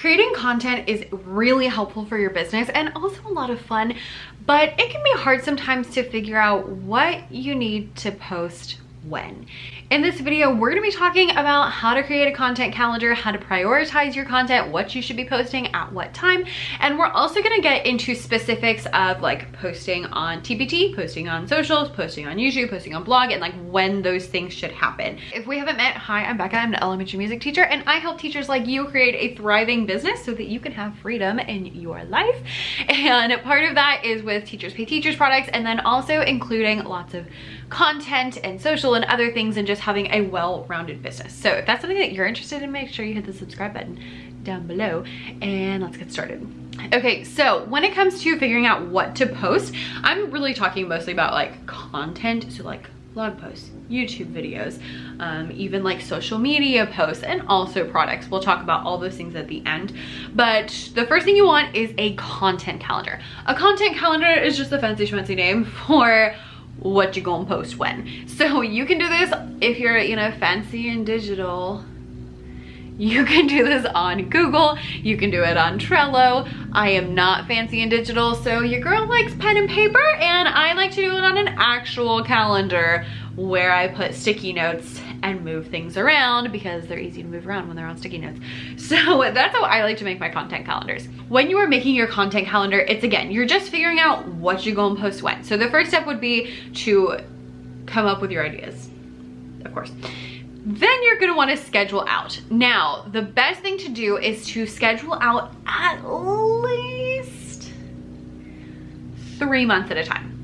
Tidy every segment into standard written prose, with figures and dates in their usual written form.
Creating content is really helpful for your business and also a lot of fun, but it can be hard sometimes to figure out what you need to post when. In this video, we're going to be talking about how to create a content calendar, how to prioritize your content, what you should be posting at what time, and we're also going to get into specifics of like posting on TPT, posting on socials, posting on YouTube, posting on blog, and like when those things should happen. If we haven't met, hi, I'm Becca. I'm an elementary music teacher, and I help teachers like you create a thriving business so that you can have freedom in your life. And part of that is with Teachers Pay Teachers products, and then also including lots of content and social and other things, and just having a well-rounded business. So if that's something that you're interested in, make sure you hit the subscribe button down below, and let's get started. Okay, so when it comes to figuring out what to post, I'm really talking mostly about like content, so like blog posts, YouTube videos, even like social media posts, and also products. We'll talk about all those things at the end. But the first thing you want is a content calendar. A content calendar is just a fancy schmancy name for what you gonna post when. So you can do this if you're, you know, fancy and digital. You can do this on Google, you can do it on Trello. I am not fancy and digital, so your girl likes pen and paper, and I like to do it on an actual calendar where I put sticky notes and move things around because they're easy to move around when they're on sticky notes. So that's how I like to make my content calendars. When you are making your content calendar, it's again, you're just figuring out what you go and post when. So the first step would be to come up with your ideas, of course. Then you're gonna wanna schedule out. Now, the best thing to do is to schedule out at least 3 months at a time.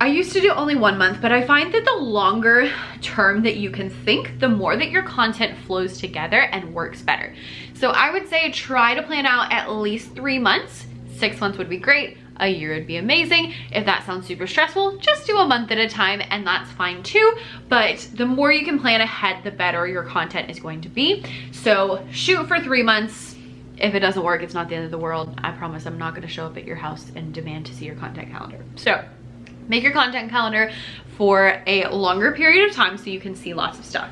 I used to do only 1 month, but I find that the longer term that you can think, the more that your content flows together and works better. So I would say try to plan out at least 3 months. 6 months would be great. A year would be amazing. If that sounds super stressful, just do a month at a time, and that's fine too. But the more you can plan ahead, the better your content is going to be. So shoot for 3 months. If it doesn't work, it's not the end of the world. I promise I'm not gonna show up at your house and demand to see your content calendar. So make your content calendar for a longer period of time so you can see lots of stuff.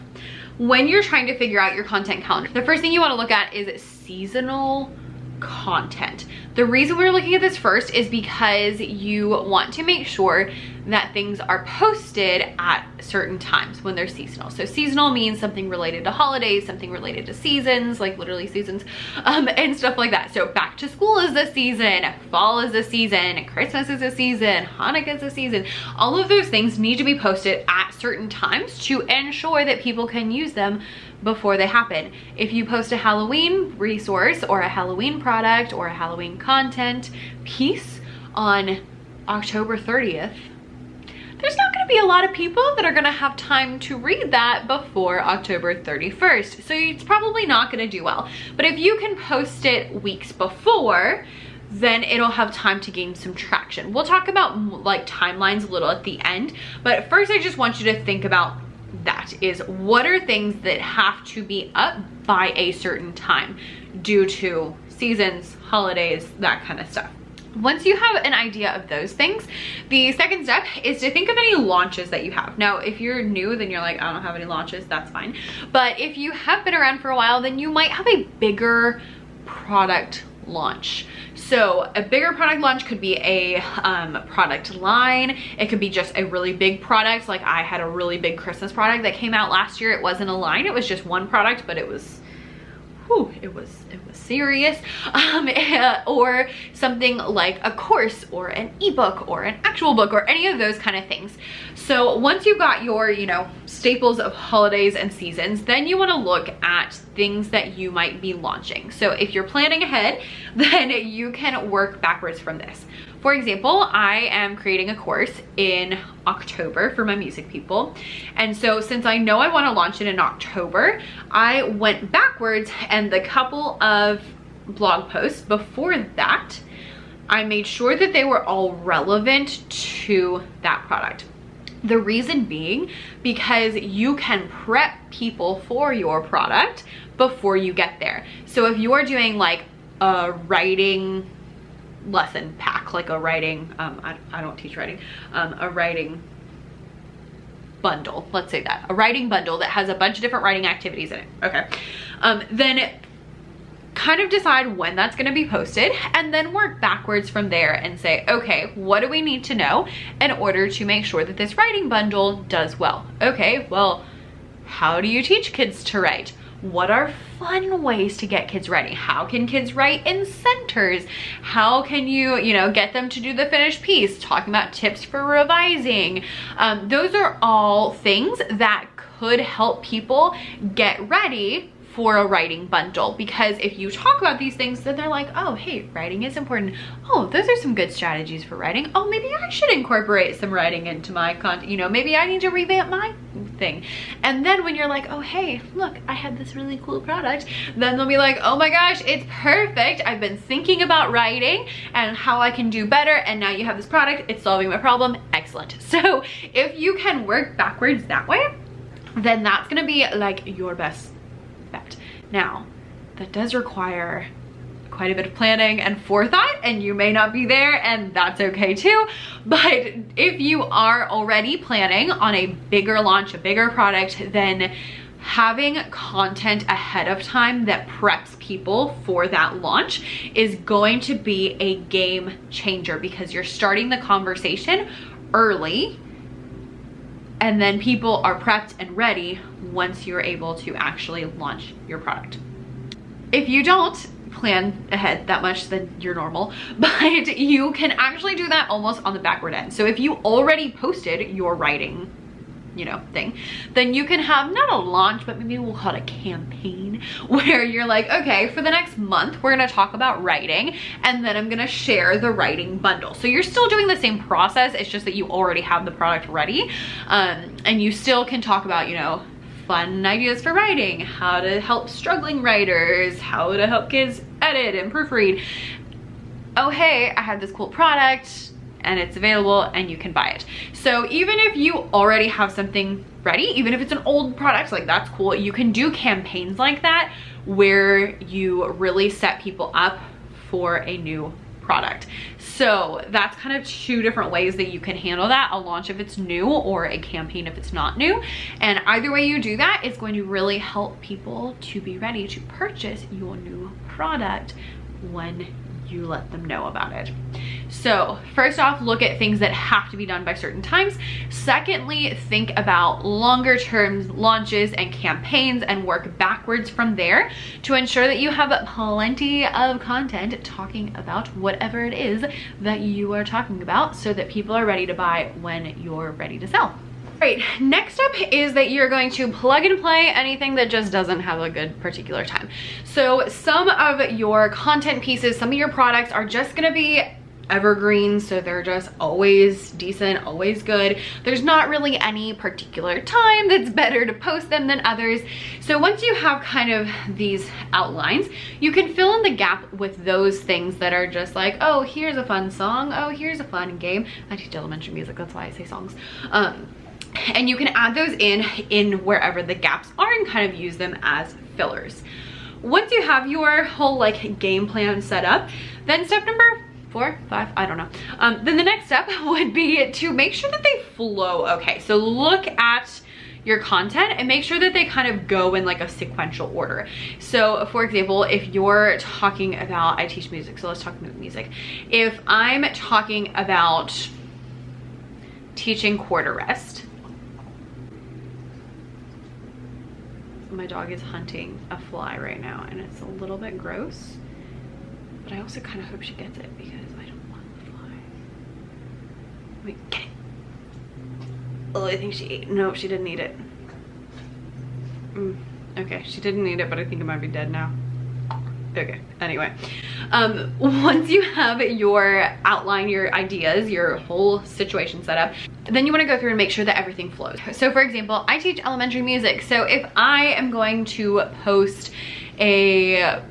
When you're trying to figure out your content calendar, the first thing you wanna look at is seasonal content. The reason we're looking at this first is because you want to make sure that things are posted at certain times when they're seasonal. So seasonal means something related to holidays, something related to seasons, like literally seasons, and stuff like that. So back to school is the season, fall is the season, Christmas is the season, Hanukkah is the season. All of those things need to be posted at certain times to ensure that people can use them before they happen. If you post a Halloween resource or a Halloween product or a Halloween content piece on October 30th, there's not gonna be a lot of people that are gonna have time to read that before October 31st. So it's probably not gonna do well. But if you can post it weeks before, then it'll have time to gain some traction. We'll talk about like timelines a little at the end, but first I just want you to think about that is what are things that have to be up by a certain time due to seasons, holidays, that kind of stuff. Once you have an idea of those things, the second step is to think of any launches that you have. Now, if you're new, then you're like, I don't have any launches, that's fine. But if you have been around for a while, then you might have a bigger product launch. So a bigger product launch could be a product line. It could be just a really big product. Like I had a really big Christmas product that came out last year. It wasn't a line, it was just one product, but it was, whew, it was serious. Or something like a course or an ebook or an actual book or any of those kind of things. So once you've got your, you know, staples of holidays and seasons, then you want to look at things that you might be launching. So if you're planning ahead, then you can work backwards from this. For example, I am creating a course in October for my music people. And so since I know I want to launch it in October, I went backwards, and the couple of blog posts before that, I made sure that they were all relevant to that product. The reason being because you can prep people for your product before you get there. So if you're doing like a writing lesson pack, like a writing, I don't teach writing, a writing bundle, let's say that, a writing bundle that has a bunch of different writing activities in it, okay, then kind of decide when that's going to be posted, and then work backwards from there and say, okay, what do we need to know in order to make sure that this writing bundle does well? Okay, well, how do you teach kids to write? What are fun ways to get kids writing? How can kids write in centers? How can you get them to do the finished piece? Talking about tips for revising. Those are all things that could help people get ready for a writing bundle, because if you talk about these things, then they're like, oh, hey, writing is important. Oh, those are some good strategies for writing. Oh, maybe I should incorporate some writing into my content. Maybe I need to revamp my thing. And then when you're like, oh, hey, look, I had this really cool product, then they'll be like, oh my gosh, it's perfect. I've been thinking about writing and how I can do better, and now you have this product, it's solving my problem. Excellent. So if you can work backwards that way, then that's gonna be like your best bet. Now, that does require quite a bit of planning and forethought, and you may not be there, and that's okay too. But if you are already planning on a bigger launch, a bigger product, then having content ahead of time that preps people for that launch is going to be a game changer, because you're starting the conversation early, and then people are prepped and ready once you're able to actually launch your product. If you don't plan ahead that much, then you're normal, but you can actually do that almost on the backward end. So if you already posted your writing thing, then you can have not a launch, but maybe we'll call it a campaign, where you're like, okay, for the next month we're going to talk about writing, and then I'm going to share the writing bundle. So you're still doing the same process, it's just that you already have the product ready, and you still can talk about fun ideas for writing, how to help struggling writers, how to help kids edit and proofread. Oh, hey, I have this cool product and it's available and you can buy it. So even if you already have something ready, even if it's an old product, like that's cool, you can do campaigns like that where you really set people up for a new product. So that's kind of two different ways that you can handle that: a launch if it's new, or a campaign if it's not new. And either way you do that is going to really help people to be ready to purchase your new product when you let them know about it. So first off, look at things that have to be done by certain times. Secondly, think about longer term launches and campaigns and work backwards from there to ensure that you have plenty of content talking about whatever it is that you are talking about, so that people are ready to buy when you're ready to sell. Right, next up is that you're going to plug and play anything that just doesn't have a good particular time. So some of your content pieces, some of your products are just gonna be evergreen, so they're just always decent, always good. There's not really any particular time that's better to post them than others. So once you have kind of these outlines, you can fill in the gap with those things that are just like, oh, here's a fun song, oh, here's a fun game. I teach elementary music, that's why I say songs. And you can add those in wherever the gaps are and kind of use them as fillers. Once you have your whole like game plan set up, then step number 4, 5, I don't know. Then the next step would be to make sure that they flow okay. So look at your content and make sure that they kind of go in like a sequential order. So for example, if you're talking about, I teach music, so let's talk about music. If I'm talking about teaching quarter rest, my dog is hunting a fly right now and it's a little bit gross, but I also kind of hope she gets it because I don't want the fly. Wait, get it. Oh, I think she ate. No, she didn't eat it. Okay, she didn't eat it, but I think it might be dead now. Okay, anyway, once you have your outline, your ideas, your whole situation set up, then you want to go through and make sure that everything flows. So for example, I teach elementary music, so if I am going to post a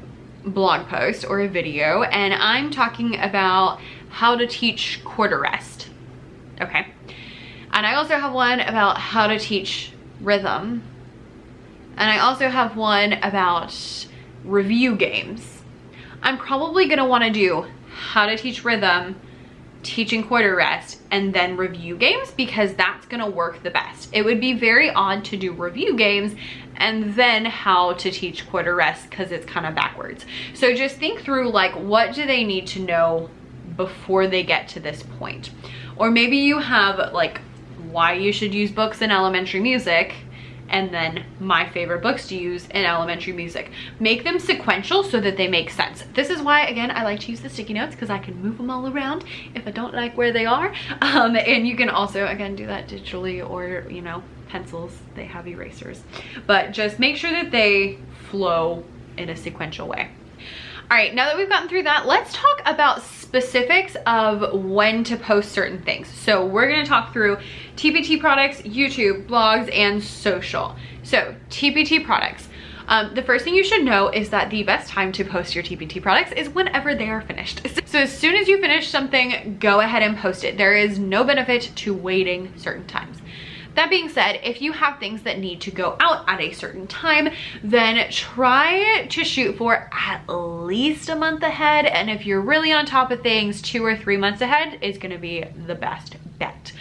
blog post or a video and I'm talking about how to teach quarter rest, okay, and I also have one about how to teach rhythm, and I also have one about review games, I'm probably gonna wanna do how to teach rhythm teaching quarter rest, and then review games, because that's gonna work the best. It would be very odd to do review games and then how to teach quarter rest, because it's kind of backwards. So just think through, like, what do they need to know before they get to this point? Or maybe you have like why you should use books in elementary music, and then my favorite books to use in elementary music. Make them sequential so that they make sense. This is why, again, I like to use the sticky notes, because I can move them all around if I don't like where they are. And you can also, again, do that digitally, or, you know, pencils, they have erasers. But just make sure that they flow in a sequential way. All right, now that we've gotten through that, let's talk about specifics of when to post certain things. So we're gonna talk through TPT products, YouTube, blogs, and social. So TPT products. The first thing you should know is that the best time to post your TPT products is whenever they are finished. So as soon as you finish something, go ahead and post it. There is no benefit to waiting certain times. That being said, if you have things that need to go out at a certain time, then try to shoot for at least a month ahead. And if you're really on top of things, 2 or 3 months ahead is gonna be the best bet.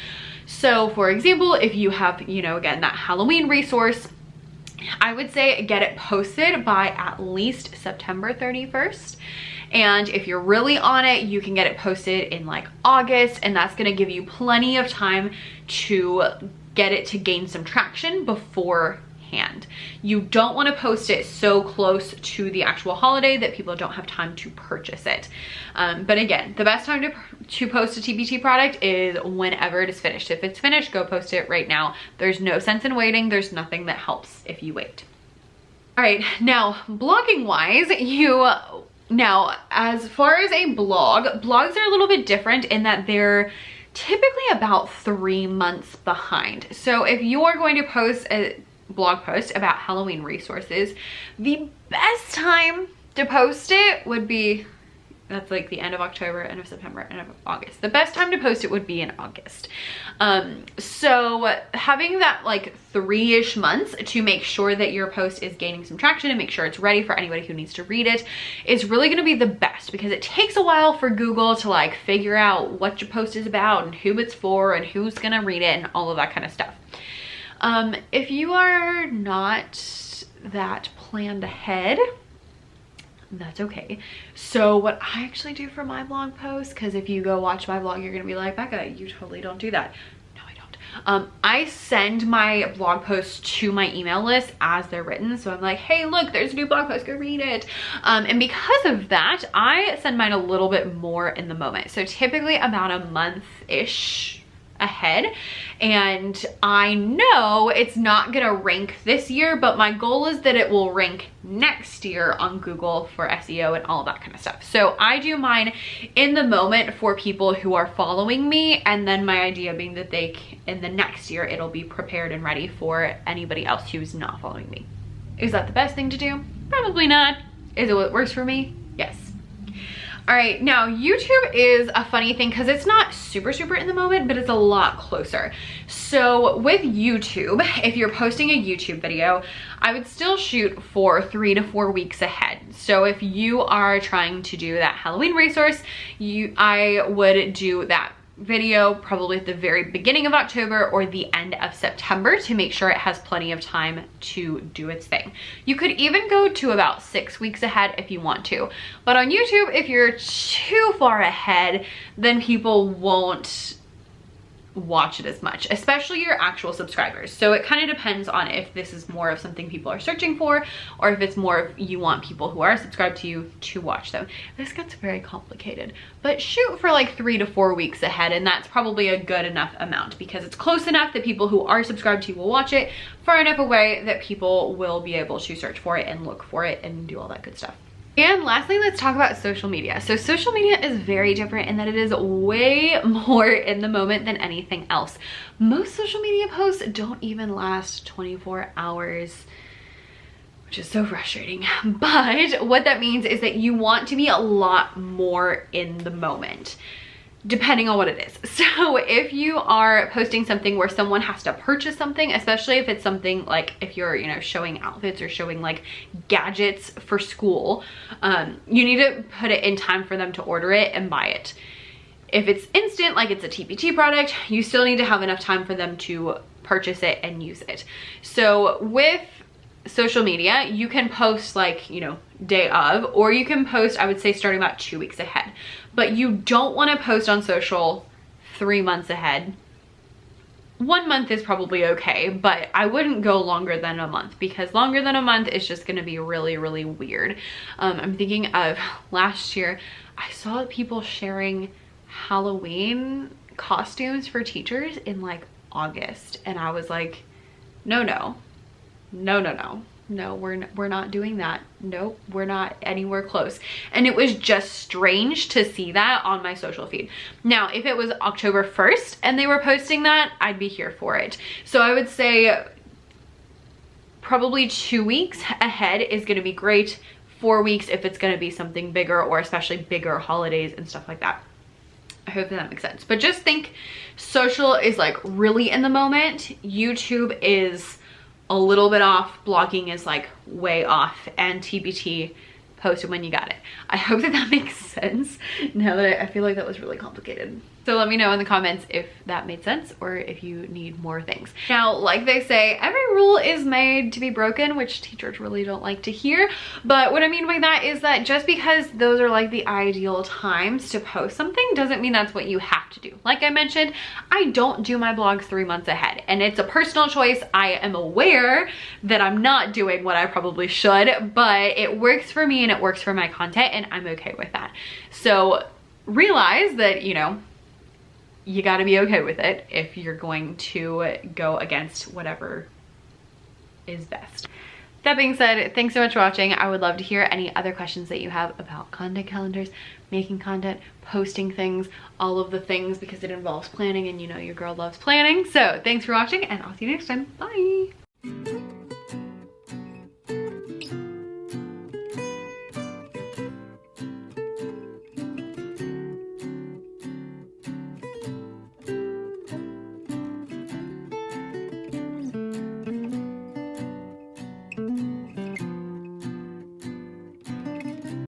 So for example, if you have, you know, again, that Halloween resource, I would say get it posted by at least September 31st. And if you're really on it, you can get it posted in like August, and that's gonna give you plenty of time to get it to gain some traction beforehand. You don't want to post it so close to the actual holiday that people don't have time to purchase it. But again, the best time to post a TPT product is whenever it is finished. If it's finished, go post it right now. There's no sense in waiting. There's nothing that helps if you wait. All right, now blogging wise, now as far as a blog, blogs are a little bit different in that they're typically about 3 months behind. So if you're going to post a blog post about Halloween resources, the best time to post it would be, that's like the end of October, end of September, end of August. The best time to post it would be in August. So having that like 3-ish months to make sure that your post is gaining some traction and make sure it's ready for anybody who needs to read it is really gonna be the best, because it takes a while for Google to like figure out what your post is about and who it's for and who's gonna read it and all of that kind of stuff. If you are not that planned ahead, that's okay. So what I actually do for my blog posts, because if you go watch my blog, you're gonna be like, Becca, you totally don't do that. No, I don't. I send my blog posts to my email list as they're written. So I'm like, hey, look, there's a new blog post, go read it. And because of that, I send mine a little bit more in the moment. So typically about a month-ish ahead, and I know it's not gonna rank this year, but my goal is that it will rank next year on Google for SEO and all of that kind of stuff. So I do mine in the moment for people who are following me, and then my idea being that they in the next year it'll be prepared and ready for anybody else who's not following me. Is that the best thing to do? Probably not. Is it what works for me? Yes. All right, now YouTube is a funny thing because it's not super in the moment, but it's a lot closer. So with YouTube, if you're posting a YouTube video, I would still shoot for 3 to 4 weeks ahead. So if you are trying to do that Halloween resource, I would do that video probably at the very beginning of October or the end of September to make sure it has plenty of time to do its thing. You could even go to about 6 weeks ahead if you want to. But on YouTube, if you're too far ahead, then people won't watch it as much, especially your actual subscribers. So it kind of depends on if this is more of something people are searching for, or if it's more of you want people who are subscribed to you to watch them. This gets very complicated, but shoot for like 3 to 4 weeks ahead, and that's probably a good enough amount because it's close enough that people who are subscribed to you will watch it, far enough away that people will be able to search for it and look for it and do all that good stuff. And lastly, let's talk about social media. So social media is very different in that it is way more in the moment than anything else. Most social media posts don't even last 24 hours, which is so frustrating. But what that means is that you want to be a lot more in the moment, depending on what it is. So if you are posting something where someone has to purchase something, especially if it's something like if you're, you know, showing outfits or showing like gadgets for school, you need to put it in time for them to order it and buy it. If it's instant, like it's a TPT product, you still need to have enough time for them to purchase it and use it. So with social media, you can post like, you know, day of, or you can post, I would say, starting about 2 weeks ahead. But you don't want to post on social 3 months ahead. 1 month is probably okay, but I wouldn't go longer than a month, because longer than a month is just going to be really, really weird. I'm thinking of last year, I saw people sharing Halloween costumes for teachers in like August, and I was like, no, we're not doing that. Nope, we're not anywhere close. And it was just strange to see that on my social feed. Now, if it was October 1st and they were posting that, I'd be here for it. So I would say probably 2 weeks ahead is going to be great. 4 weeks if it's going to be something bigger, or especially bigger holidays and stuff like that. I hope that makes sense. But just think, social is like really in the moment. YouTube is a little bit off. Blogging is like way off. And TPT, posted when you got it. I hope that that makes sense. Now that I feel like that was really complicated. So let me know in the comments if that made sense, or if you need more things. Now, like they say, every rule is made to be broken, which teachers really don't like to hear. But what I mean by that is that just because those are like the ideal times to post something doesn't mean that's what you have to do. Like I mentioned, I don't do my blogs 3 months ahead, and it's a personal choice. I am aware that I'm not doing what I probably should, but it works for me and it works for my content, and I'm okay with that. So realize that, you know, you got to be okay with it if you're going to go against whatever is best. That being said, thanks so much for watching. I would love to hear any other questions that you have about content calendars, making content, posting things, all of the things, because it involves planning, and you know your girl loves planning. So thanks for watching, and I'll see you next time. Bye.